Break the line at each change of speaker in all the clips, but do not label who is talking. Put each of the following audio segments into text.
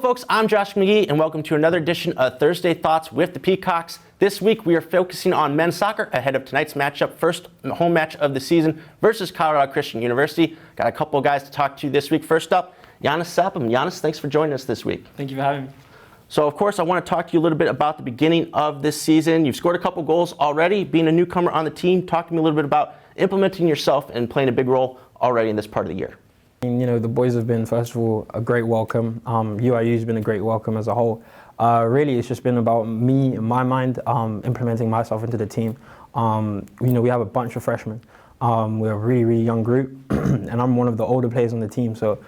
folks, I'm Josh McGehee, and welcome to another edition of Thursday Thoughts with the Peacocks. This week, we are focusing on men's soccer ahead of tonight's matchup, first home match of the season versus Colorado Christian University. Got a couple of guys to talk to this week. First up, Yannis Sapim. Yannis, thanks for joining us this week.
Thank you for having me.
So, of course, I want to talk to you a little bit about the beginning of this season. You've scored a couple goals already. Being a newcomer on the team, talk to me a little bit about implementing yourself and playing a big role already in this part of the year.
You know, the boys have been, first of all, a great welcome. UIU's been a great welcome as a whole. Really, it's just been about me, in my mind, implementing myself into the team. You know, we have a bunch of freshmen. We're a really, really young group, and I'm one of the older players on the team. So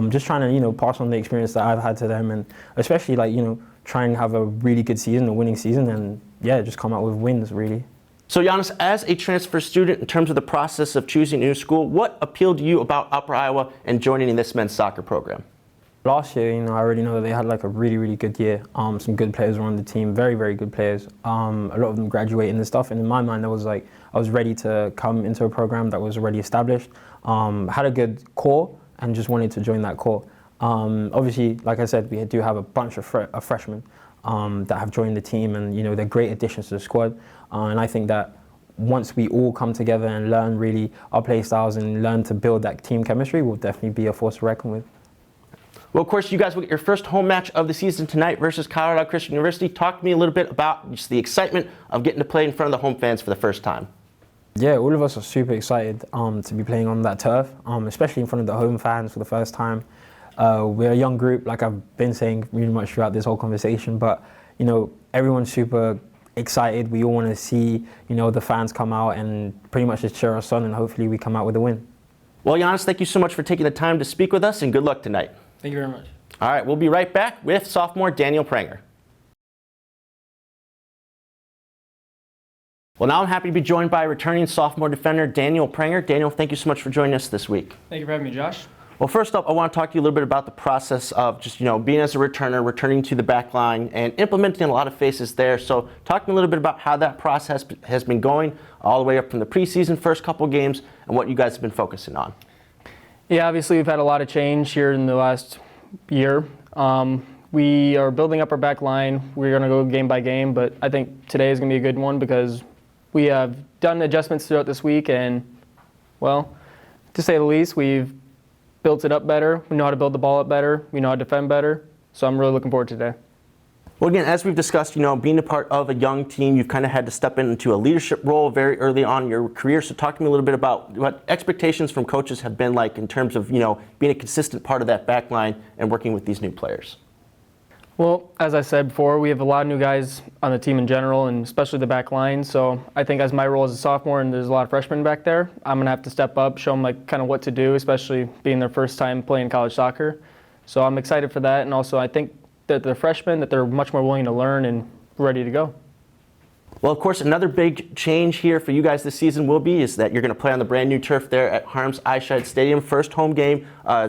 just trying to, you know, pass on the experience that I've had to them, and especially, like, you know, try and have a really good season, a winning season, and, yeah, just come out with wins, really.
So, Yannis, as a transfer student, in terms of the process of choosing a new school, what appealed to you about Upper Iowa and joining in this men's soccer program?
Last year, you know, I already know that they had like a really, really good year. Some good players were on the team, very, very good players. A lot of them graduating and stuff. And in my mind, I was ready to come into a program that was already established, had a good core, and just wanted to join that core. Obviously, like I said, we do have a bunch of freshmen that have joined the team, and you know, they're great additions to the squad. And I think that once we all come together and learn really our play styles and learn to build that team chemistry, we'll definitely be a force to reckon with.
Well, of course, you guys will get your first home match of the season tonight versus Colorado Christian University. Talk to me a little bit about just the excitement of getting to play in front of the home fans for the first time.
Yeah, all of us are super excited to be playing on that turf, especially in front of the home fans for the first time. We're a young group, like I've been saying really much throughout this whole conversation, but you know, everyone's super excited. We all want to see, you know, the fans come out and pretty much just cheer us on, and hopefully we come out with a win.
Well, Yannis, thank you so much for taking the time to speak with us, and good luck tonight.
Thank you very much.
All right, we'll be right back with sophomore Daniel Pranger. Well, now I'm happy to be joined by returning sophomore defender Daniel Pranger. Daniel, thank you so much for joining us this week.
Thank you for having me, Josh.
Well, first up, I want to talk to you a little bit about the process of just, you know, being as a returner, returning to the back line, and implementing a lot of faces there. So talk to me a little bit about how that process has been going all the way up from the preseason first couple games and what you guys have been focusing on.
Yeah, obviously we've had a lot of change here in the last year. We are building up our back line. We're going to go game by game, but I think today is going to be a good one because we have done adjustments throughout this week, and, well, to say the least, we've built it up better. We know how to build the ball up better. We know how to defend better. So I'm really looking forward to today.
Well, again, as we've discussed, you know, being a part of a young team, you've kind of had to step into a leadership role very early on in your career. So talk to me a little bit about what expectations from coaches have been like in terms of, you know, being a consistent part of that back line and working with these new players.
Well, as I said before, we have a lot of new guys on the team in general, and especially the back line. So I think as my role as a sophomore, and there's a lot of freshmen back there, I'm going to have to step up, show them like kind of what to do, especially being their first time playing college soccer. So I'm excited for that, and also I think that the freshmen, that they're much more willing to learn and ready to go.
Well, of course, another big change here for you guys this season is that you're going to play on the brand new turf there at Harms-Eischeid Stadium. First home game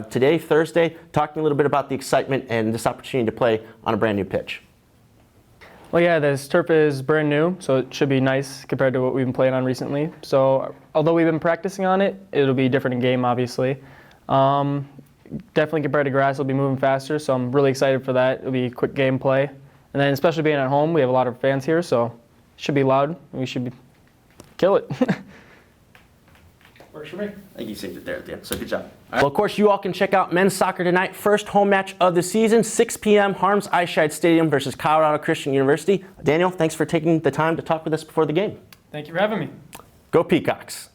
today, Thursday. Talk to me a little bit about the excitement and this opportunity to play on a brand new pitch.
Well, yeah, this turf is brand new, so it should be nice compared to what we've been playing on recently. So although we've been practicing on it, it'll be different in game, obviously. Definitely compared to grass, it'll be moving faster, so I'm really excited for that. It'll be quick gameplay. And then especially being at home, we have a lot of fans here, so it should be loud, and we should kill it.
Works for me. I think you saved it there at the end, so good job. Well, of course, you all can check out men's soccer tonight. First home match of the season, 6 p.m., Harms-Eischeid Stadium versus Colorado Christian University. Daniel, thanks for taking the time to talk with us before the game.
Thank you for having me.
Go Peacocks.